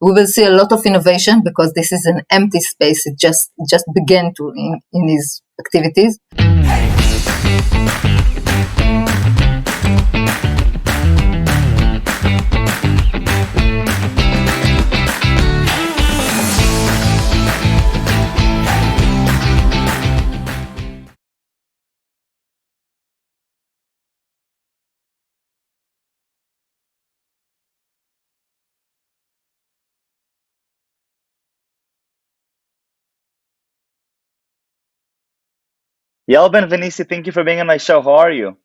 we will see a lot of innovation because this is an empty space. It just began to in his activities. Yael Benvenisti, thank you for being on my show. How are you?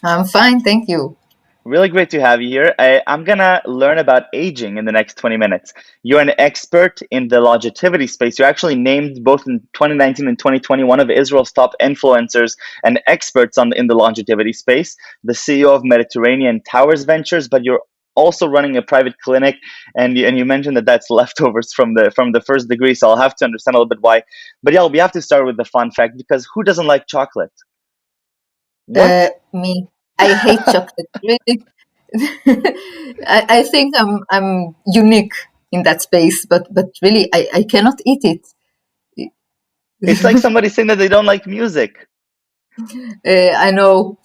I'm fine, thank you. Really great to have you here. I'm going to learn about aging in the next 20 minutes. You're an expert in the longevity space. You're actually named both in 2019 and 2020 one of Israel's top influencers and experts in the longevity space, the CEO of Mediterranean Towers Ventures, but you're also running a private clinic, and you mentioned that that's leftovers from the first degree, so I'll have to understand a little bit why. But yeah, we have to start with the fun fact, because who doesn't like chocolate? What? Me, I hate chocolate. Really, I think I'm unique in that space, but really I cannot eat it. It's like somebody saying that they don't like music. I know,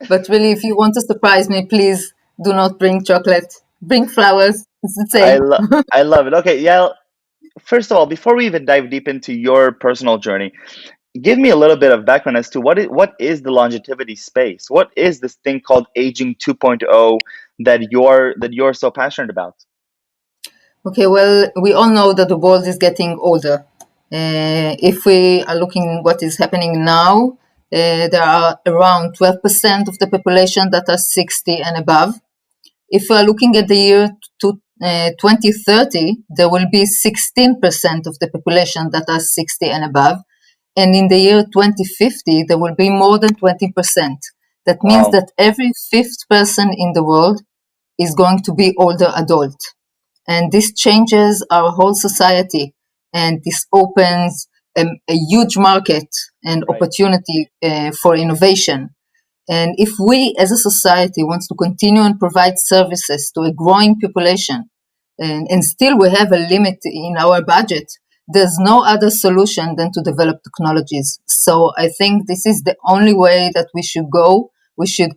but really, if you want to surprise me, please do not bring chocolate. Bring flowers. It's the I same. love I love it. Okay, yeah. First of all, before we even dive deep into your personal journey, give me a little bit of background as to what is the longevity space? What is this thing called aging 2.0 that you're so passionate about? Okay, well, we all know that the world is getting older. If we are looking what is happening now, there are around 12% of the population that are 60 and above. If we are looking at the year 2030, there will be 16% of the population that are 60 and above. And in the year 2050, there will be more than 20%. That means Wow. that every fifth person in the world is going to be older adult. And this changes our whole society. And this opens a huge market and Right. opportunity for innovation. And if we as a society wants to continue and provide services to a growing population, and still we have a limit in our budget, there's no other solution than to develop technologies. So I think this is the only way that we should go. We should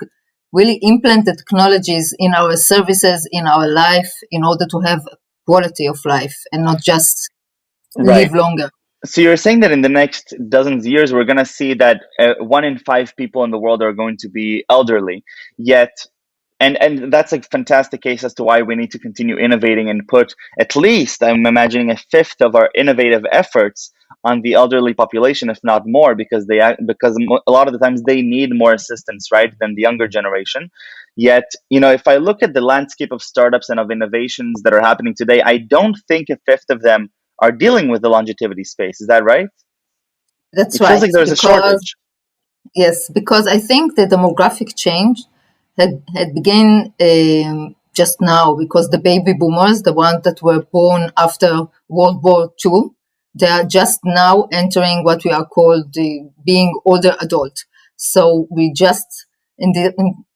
really implement the technologies in our services, in our life, in order to have quality of life and not just Right. live longer. So you're saying that in the next dozens of years, we're going to see that 1 in 5 people in the world are going to be elderly. Yet, and that's a fantastic case as to why we need to continue innovating and put at least, I'm imagining, a fifth of our innovative efforts on the elderly population, if not more, because a lot of the times they need more assistance, right, than the younger generation. Yet, if I look at the landscape of startups and of innovations that are happening today, I don't think a fifth of them are dealing with the longevity space. Is that right? That's It feels right, like there's a because shortage. yes, because I think the demographic change had begun just now because the baby boomers, the ones that were born after World War II, they are just now entering what we are called the being older adult. So we just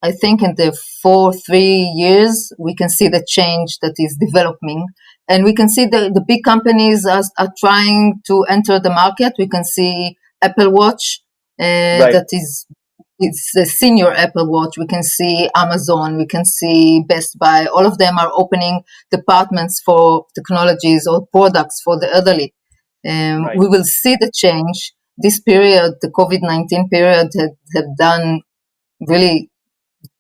I think in the 3 years we can see the change that is developing, and we can see the big companies are trying to enter the market. We can see Apple Watch Right, that is it's a senior Apple Watch. We can see Amazon, we can see Best Buy. All of them are opening departments for technologies or products for the elderly. right, We will see the change. This period, the COVID-19 period, had done really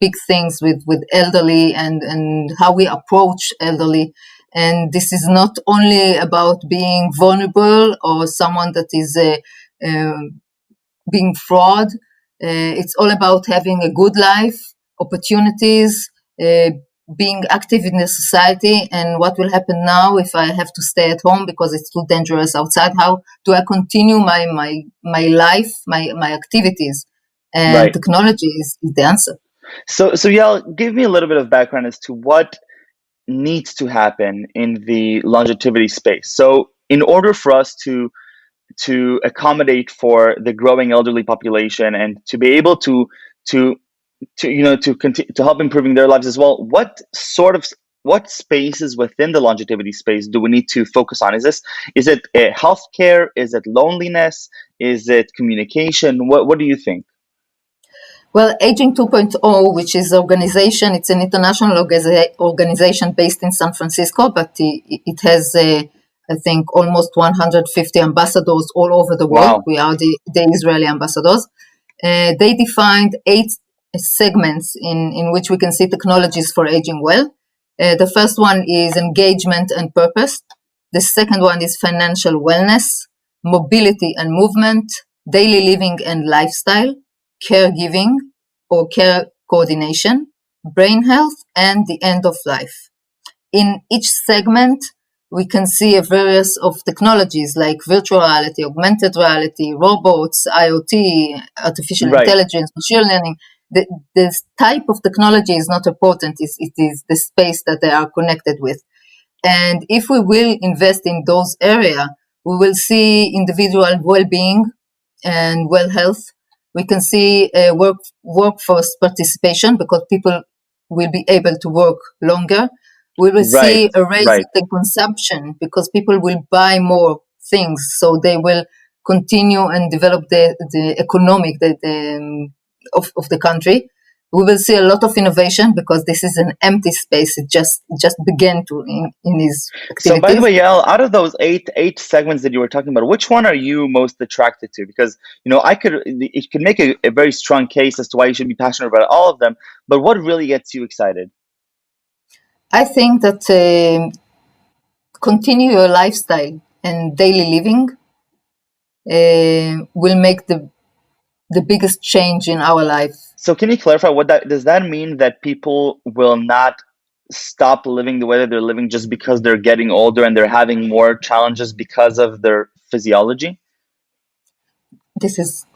big things with elderly and how we approach elderly. And this is not only about being vulnerable or someone that is being fraud. It's all about having a good life, opportunities, being active in the society. And what will happen now if I have to stay at home because it's too dangerous outside? How do I continue my life, my activities? And right. technology is the answer. So yeah, give me a little bit of background as to what needs to happen in the longevity space. So in order for us to accommodate for the growing elderly population and to be able to to continue to help improving their lives as well, what spaces within the longevity space do we need to focus on? Is it healthcare? Is it loneliness? Is it communication? What do you think? Well, Aging 2.0, which is organization, it's an international organization based in San Francisco, but it has, I think, almost 150 ambassadors all over the world. Wow. We are the Israeli ambassadors. They defined 8 segments in which we can see technologies for aging well. The first one is engagement and purpose. The second one is financial wellness, mobility and movement, daily living and lifestyle, caregiving or care coordination, brain health, and the end of life. In each segment, we can see a various of technologies like virtual reality, augmented reality, robots, IoT, artificial Right. intelligence, machine learning. The type of technology is not important. It is the space that they are connected with. And if we will invest in those areas, we will see individual well-being and well health. We can see workforce participation because people will be able to work longer. We will Right. see a raise Right. in consumption because people will buy more things, so they will continue and develop the economic of the country. We will see a lot of innovation because this is an empty space. It just began to in these So, by the activities. way, Yael, out of those eight segments that you were talking about, which one are you most attracted to? Because it could make a very strong case as to why you should be passionate about all of them. But what really gets you excited? I think that continue your lifestyle and daily living will make the biggest change in our life. So, can you clarify what that does? That mean that people will not stop living the way that they're living just because they're getting older and they're having more challenges because of their physiology? This is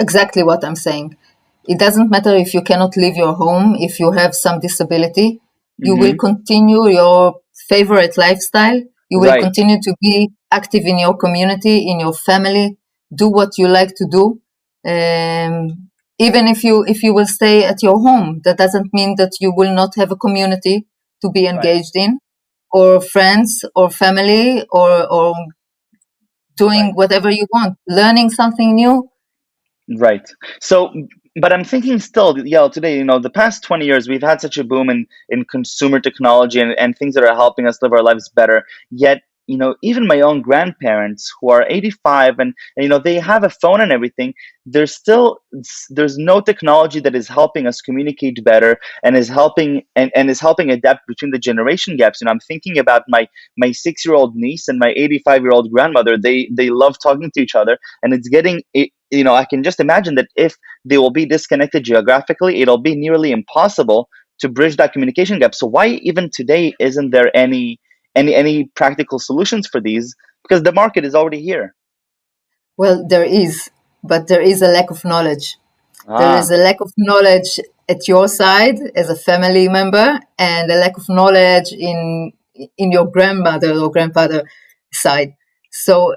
exactly what I'm saying. It doesn't matter if you cannot leave your home, if you have some disability, you will Mm-hmm. continue your favorite lifestyle. You will Right. continue to be active in your community, in your family, do what you like to do. Even if you will stay at your home, that doesn't mean that you will not have a community to be Right. engaged in, or friends or family, or doing Right. whatever you want, learning something new. Right. So, but I'm thinking still, yeah, today, the past 20 years, we've had such a boom in consumer technology and things that are helping us live our lives better. Yet, even my own grandparents who are 85 and they have a phone and everything, there's no technology that is helping us communicate better and is helping adapt between the generation gaps. I'm thinking about my 6-year-old niece and my 85-year-old grandmother. They love talking to each other, and it's getting it. I can just imagine that if they will be disconnected geographically, it'll be nearly impossible to bridge that communication gap. So why even today isn't there any practical solutions for these? Because the market is already here. Well, there is, but there is a lack of knowledge. There is Ah, a lack of knowledge at your side as a family member, and a lack of knowledge in your grandmother or grandfather side. So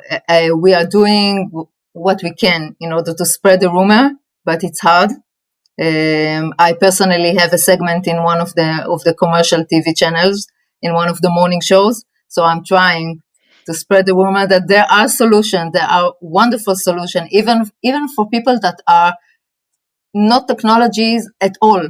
we are doing what we can in order to spread the rumor, but it's hard. I personally have a segment in one of the commercial TV channels in one of the morning shows. So I'm trying to spread the rumor that there are solutions. There are wonderful solutions, even for people that are not technologies at all.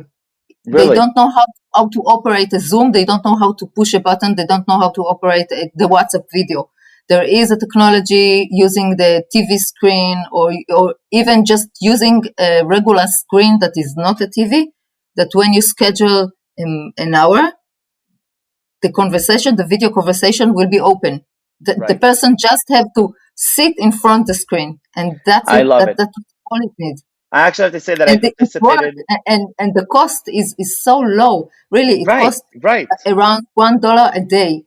They really? don't know how to operate a Zoom. They don't know how to push a button. They don't know how to operate the WhatsApp video. There is a technology using the TV screen, or even just using a regular screen that is not a TV, that when you schedule an hour, the video conversation will be open. The Right. person just have to sit in front of the screen, and that's I it. love it. That's all it needs. I actually have to say that I And it works, participated. and the cost is so low. Really, it Right, costs right. around $1 a day.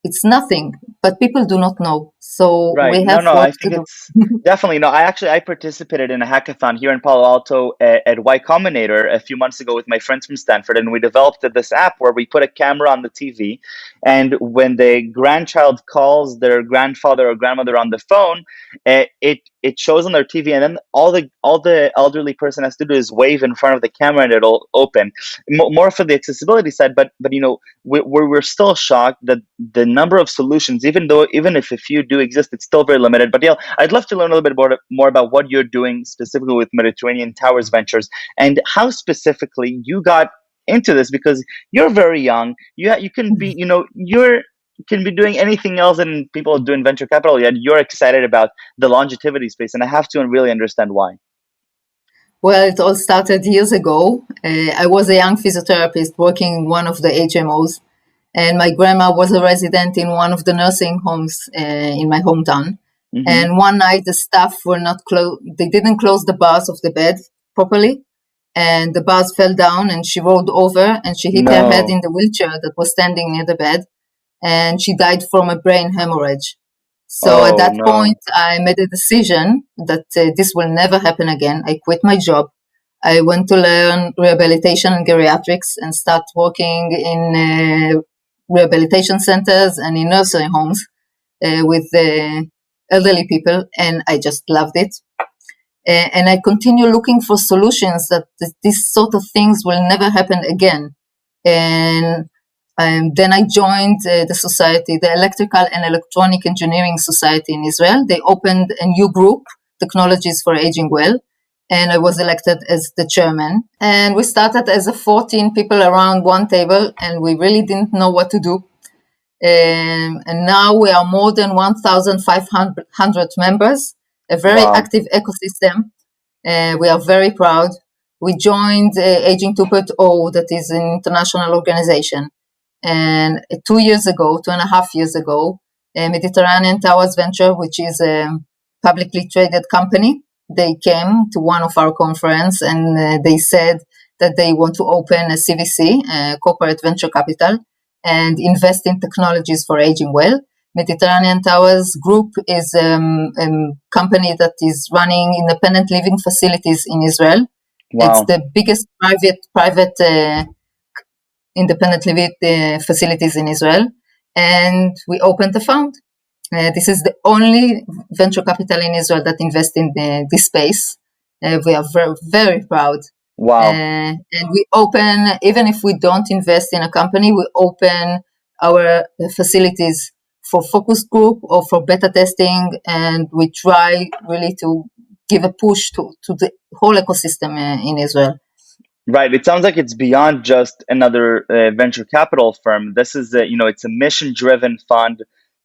It's nothing, but people do not know. So Right. we No, have no, work I to think do. it's definitely no. I participated in a hackathon here in Palo Alto at Y Combinator a few months ago with my friends from Stanford, and we developed this app where we put a camera on the TV, and when the grandchild calls their grandfather or grandmother on the phone, it it shows on their TV, and then all the elderly person has to do is wave in front of the camera, and it'll open. More for the accessibility side, but we're still shocked that the number of solutions, even if a few do exist, it's still very limited. But yeah, I'd love to learn a little bit more about what you're doing specifically with Mediterranean Towers Ventures, and how specifically you got into this, because you're very young. You can be, you're can be doing anything else than people doing venture capital, yet you're excited about the longevity space, and I have to really understand why. Well, it all started years ago. I was a young physiotherapist working in one of the HMOs, and my grandma was a resident in one of the nursing homes in my hometown. Hmm. And one night, the staff were not they didn't close the bars of the bed properly, and the bars fell down, and she rolled over, and she hit her head No. in the wheelchair that was standing near the bed, and she died from a brain hemorrhage. So at Oh that no. point, I made a decision that this will never happen again. I quit my job. I went to learn rehabilitation and geriatrics and start working in rehabilitation centers and in nursing homes with elderly people, and I just loved it. And I continue looking for solutions that these sort of things will never happen again. And then I joined the society, the Electrical and Electronic Engineering Society in Israel. They opened a new group, Technologies for Aging Well, and I was elected as the chairman. And we started as a 14 people around one table, and we really didn't know what to do. And now we are more than 1,500 members, a very Wow. active ecosystem. We are very proud. We joined Aging 2.0, that is an international organization. And 2 years ago, 2.5 years ago, Mediterranean Towers Venture, which is a publicly traded company, they came to one of our conference and they said that they want to open a CVC, corporate venture capital, and invest in technologies for aging well. Mediterranean Towers Group is a company that is running independent living facilities in Israel. It's Wow. the biggest private independent living facilities in Israel, and we opened a fund. This is the only venture capital in Israel that invests in this space. We are very, very proud. Wow. And we open, even if we don't invest in a company, we open our facilities for focus group or for beta testing, and we try really to give a push to the whole ecosystem in Israel. Right. It sounds like it's beyond just another venture capital firm. This is it's a mission-driven fund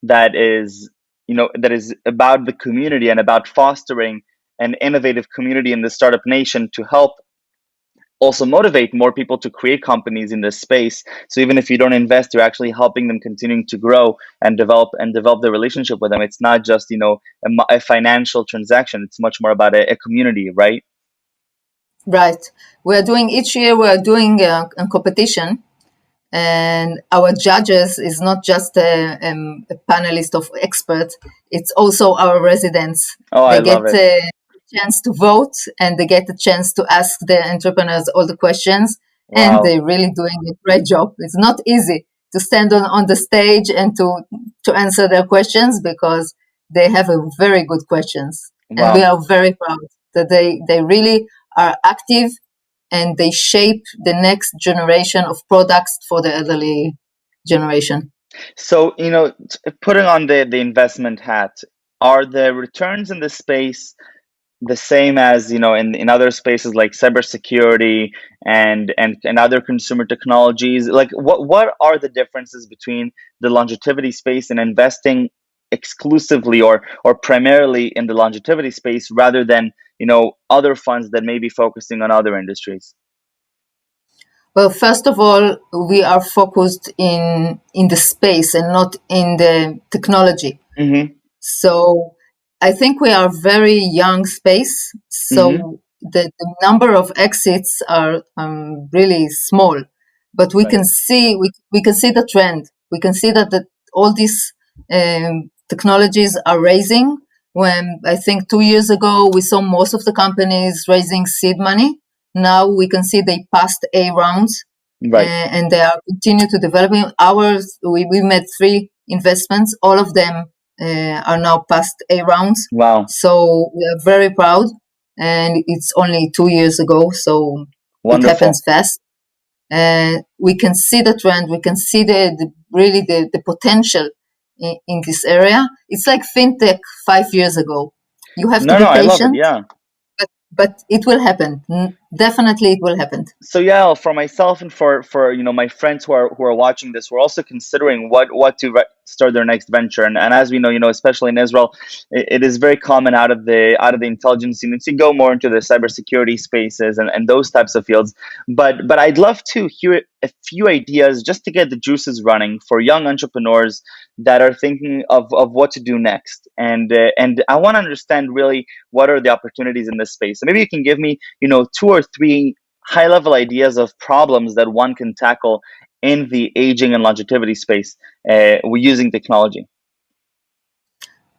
that is about the community and about fostering an innovative community in the startup nation to help also motivate more people to create companies in this space. So even if you don't invest, you're actually helping them continuing to grow and develop the relationship with them. It's not just a financial transaction. It's much more about a community, right? Right. Each year we're doing a competition, and our judges is not just a panelist of experts, it's also our residents. Oh, I They love get it. a chance to vote, and they get a chance to ask the entrepreneurs all the questions, and Wow. they're really doing a great job. It's not easy to stand on the stage and to answer their questions, because they have a very good questions, and we Wow. are very proud that they really are active, and they shape the next generation of products for the elderly generation. So, putting on the investment hat, are the returns in this space the same as in other spaces like cybersecurity and other consumer technologies? Like, what are the differences between the longevity space and investing exclusively or primarily in the longevity space rather than other funds that may be focusing on other industries? Well, first of all, we are focused in the space and not in the technology. Mm-hmm. So I think we are very young space. Mm-hmm. So the number of exits are really small, but Right. we can see the trend. We can see that all these technologies are raising. When I think 2 years ago we saw most of the companies raising seed money. Now we can see they passed A rounds, Right. and they are continue to developing. We made 3 investments, all of them are now past A rounds. Wow. So we are very proud. And it's only 2 years ago, so it happens Wonderful. fast. We can see the trend. We can see really the potential in this area. It's like fintech 5 years ago. You have to No, be no, I love it. patient, Yeah. but it will happen. Definitely, it will happen. So yeah, for myself and for my friends who are watching this, we're also considering what to start their next venture. And as we know, especially in Israel, it is very common out of the intelligence units to go more into the cybersecurity spaces and those types of fields. But I'd love to hear a few ideas just to get the juices running for young entrepreneurs that are thinking of what to do next. And I want to understand really what are the opportunities in this space. So maybe you can give me, two or three high level ideas of problems that one can tackle in the aging and longevity space using technology.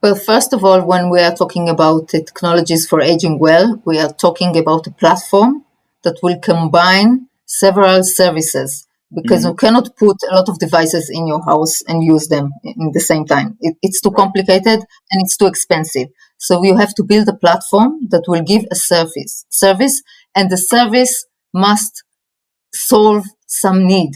Well, first of all, when we are talking about technologies for aging well, we are talking about a platform that will combine several services because Hmm. you cannot put a lot of devices in your house and use them in the same time. It's too Right. complicated and it's too expensive. So you have to build a platform that will give a service, and the service must solve some need.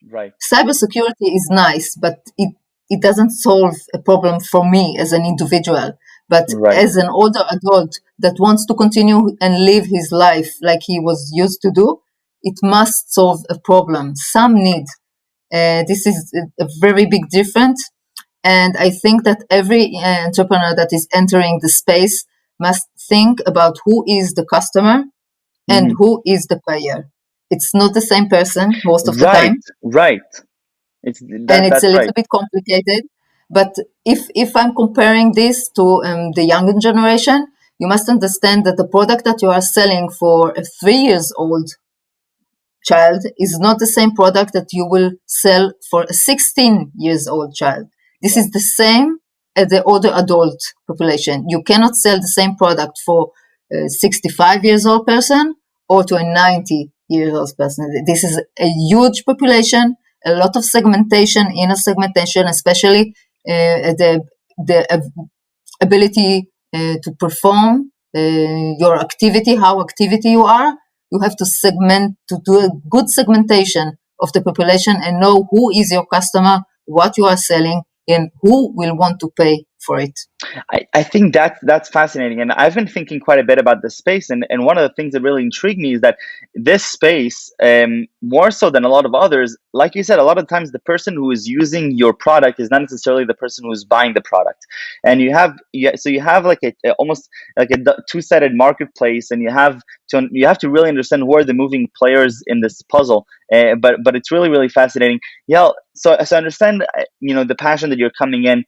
Right. Cybersecurity is nice, but it doesn't solve a problem for me as an individual. But Right. as an older adult that wants to continue and live his life like he was used to do, it must solve a problem, some need. This is a very big difference. And I think that every entrepreneur that is entering the space must think about who is the customer and Hmm. who is the payer. It's not the same person most of the Right. time, Right. It's and that it's a that's little right. bit complicated. But if I'm comparing this to the younger generation, you must understand that the product that you are selling for a 3 years old child is not the same product that you will sell for a 16 years old child. This Right. is the same as the older adult population. You cannot sell the same product for a 65 years old person or to a 90-year old person. This is a huge population, a lot of segmentation, inner segmentation, especially the ability to perform your activity, how activity you are. You have to segment, to do a good segmentation of the population and know who is your customer, what you are selling, and who will want to pay for it. I think that's fascinating, and I've been thinking quite a bit about this space. And one of the things that really intrigued me is that this space, more so than a lot of others, like you said, a lot of times the person who is using your product is not necessarily the person who's buying the product, and so you have like almost like a two-sided marketplace, and you have to really understand who are the moving players in this puzzle. But it's really really fascinating. Yeah. So I understand, the passion that you're coming in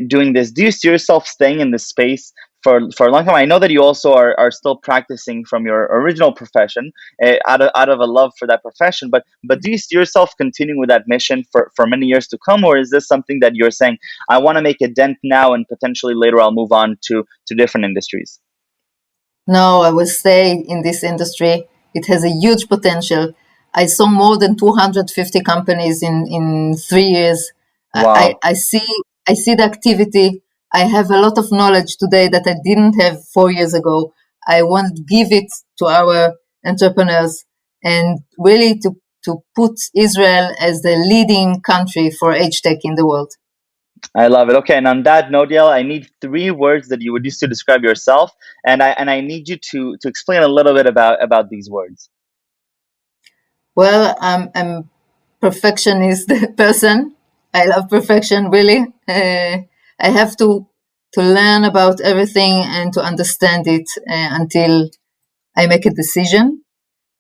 doing this. Do you see yourself staying in this space for a long time? I know that you also are still practicing from your original profession, out of a love for that profession. But do you see yourself continuing with that mission for many years to come, or is this something that you're saying, I want to make a dent now and potentially later I'll move on to different industries? No, I will stay in this industry. It has a huge potential. I saw more than 250 companies in 3 years. I, I, Wow. I see I see the activity. I have a lot of knowledge today that I didn't have 4 years ago. I want to give it to our entrepreneurs and really to put Israel as the leading country for age tech in the world. I love it. Okay, and on that note, Yael, I need three words that you would use to describe yourself, and I need you to explain a little bit about these words. Well, I'm perfectionist person. I love perfection, really. I have to learn about everything and to understand it until I make a decision.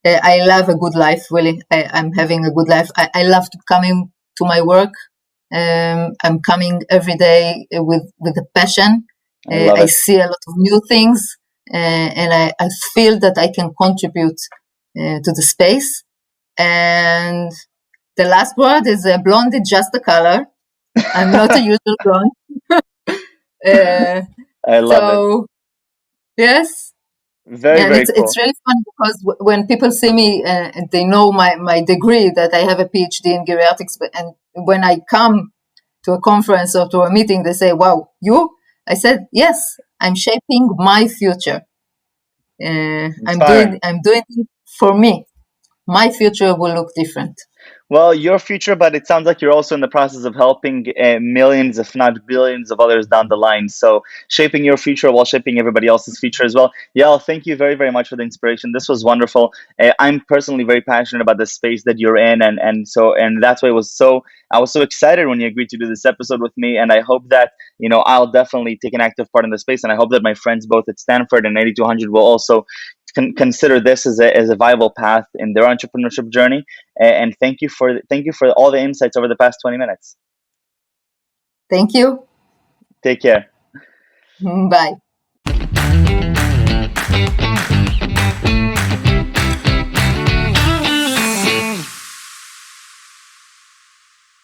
I love a good life, really. I'm having a good life. I love coming to my work. I'm coming every day with a passion. I love I it. see a lot of new things, and I feel that I can contribute to the space. And the last word is blonde is just a color. I'm not a usual blonde. Uh, I love it. so yes, Very, and very it's cool. really fun because when people see me, they know my degree that I have a PhD in geriatrics. And when I come to a conference or to a meeting, they say, "Wow, you?" I said, "Yes, I'm shaping my future. Inspiring. I'm doing it for me. My future will look different." Well, your future, but it sounds like you're also in the process of helping millions, if not billions, of others down the line. So, shaping your future while shaping everybody else's future as well. Yael, thank you very, very much for the inspiration. This was wonderful. I'm personally very passionate about the space that you're in, and that's why it was so. I was so excited when you agreed to do this episode with me, and I hope that I'll definitely take an active part in the space, and I hope that my friends both at Stanford and 8200 will also consider this as a viable path in their entrepreneurship journey. And thank you for all the insights over the past 20 minutes. Thank you. Take care. Bye.